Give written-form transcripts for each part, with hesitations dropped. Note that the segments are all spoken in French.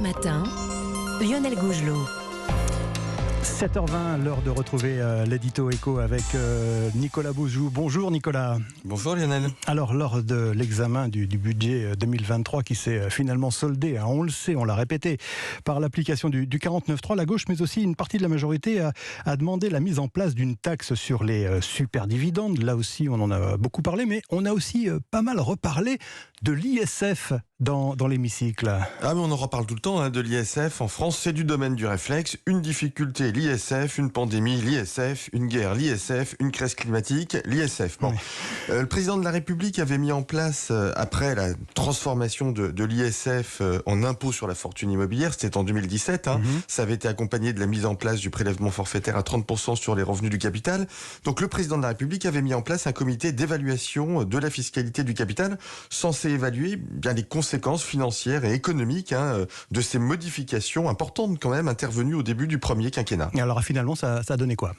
Matin, Lionel Gougelot. 7h20, l'heure de retrouver l'édito éco avec Nicolas Bouzou. Bonjour Nicolas. Bonjour Lionel. Alors lors de l'examen du budget 2023 qui s'est finalement soldé, on le sait, on l'a répété, par l'application du 49.3, la gauche mais aussi une partie de la majorité a demandé la mise en place d'une taxe sur les superdividendes. Là aussi on en a beaucoup parlé, mais on a aussi pas mal reparlé de l'ISF dans l'hémicycle. Ah mais on en reparle tout le temps de l'ISF. En France, c'est du domaine du réflexe. Une difficulté, l'ISF. Une pandémie, l'ISF. Une guerre, l'ISF. Une crise climatique, l'ISF. Bon. Oui. Le président de la République avait mis en place, après la transformation de l'ISF en impôt sur la fortune immobilière, c'était en 2017, ça avait été accompagné de la mise en place du prélèvement forfaitaire à 30% sur les revenus du capital. Donc le président de la République avait mis en place un comité d'évaluation de la fiscalité du capital, censé évaluer bien les conséquences financières et économiques de ces modifications importantes quand même intervenues au début du premier quinquennat. Et alors finalement ça a donné quoi ?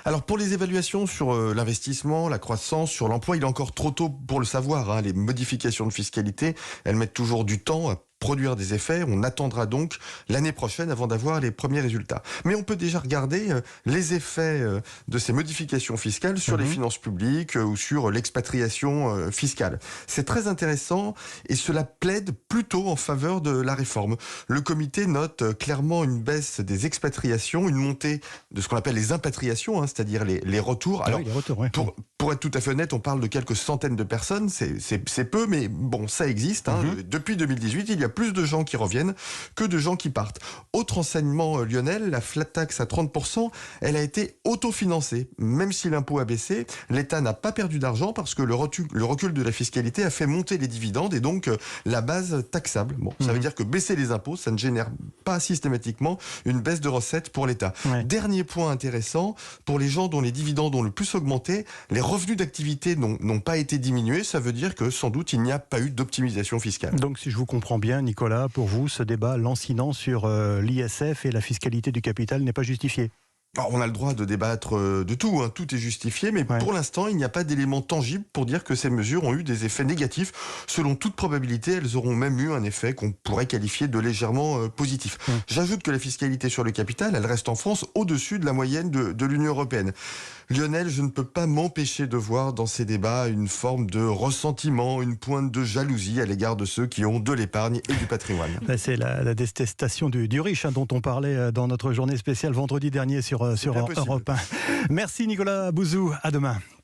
Alors pour les évaluations sur l'investissement, la croissance, sur l'emploi, il est encore trop tôt pour le savoir. Les modifications de fiscalité, elles mettent toujours du temps à produire des effets. On attendra donc l'année prochaine avant d'avoir les premiers résultats. Mais on peut déjà regarder les effets de ces modifications fiscales sur les finances publiques ou sur l'expatriation fiscale. C'est très intéressant et cela plaide plutôt en faveur de la réforme. Le comité note clairement une baisse des expatriations, une montée de ce qu'on appelle les impatriations, c'est-à-dire les retours. Alors, oui, les retours, oui. Pour être tout à fait honnête, on parle de quelques centaines de personnes, c'est peu, mais bon, ça existe. Depuis 2018, il y a plus de gens qui reviennent que de gens qui partent. Autre enseignement, Lionel, la flat tax à 30%, elle a été autofinancée. Même si l'impôt a baissé, l'État n'a pas perdu d'argent parce que le recul de la fiscalité a fait monter les dividendes et donc la base taxable. Bon, ça veut dire que baisser les impôts, ça ne génère pas systématiquement une baisse de recettes pour l'État. Ouais. Dernier point intéressant, pour les gens dont les dividendes ont le plus augmenté, les revenus d'activité n'ont pas été diminués. Ça veut dire que sans doute il n'y a pas eu d'optimisation fiscale. Donc si je vous comprends bien Nicolas, pour vous ce débat lancinant sur l'ISF et la fiscalité du capital n'est pas justifié. Alors, on a le droit de débattre de tout, tout est justifié, mais pour l'instant, il n'y a pas d'éléments tangibles pour dire que ces mesures ont eu des effets négatifs. Selon toute probabilité, elles auront même eu un effet qu'on pourrait qualifier de légèrement positif. J'ajoute que la fiscalité sur le capital, elle reste en France au-dessus de la moyenne de l'Union européenne. Lionel, je ne peux pas m'empêcher de voir dans ces débats une forme de ressentiment, une pointe de jalousie à l'égard de ceux qui ont de l'épargne et du patrimoine. C'est la détestation du riche dont on parlait dans notre journée spéciale vendredi dernier sur Europe 1. Merci Nicolas Bouzou, à demain.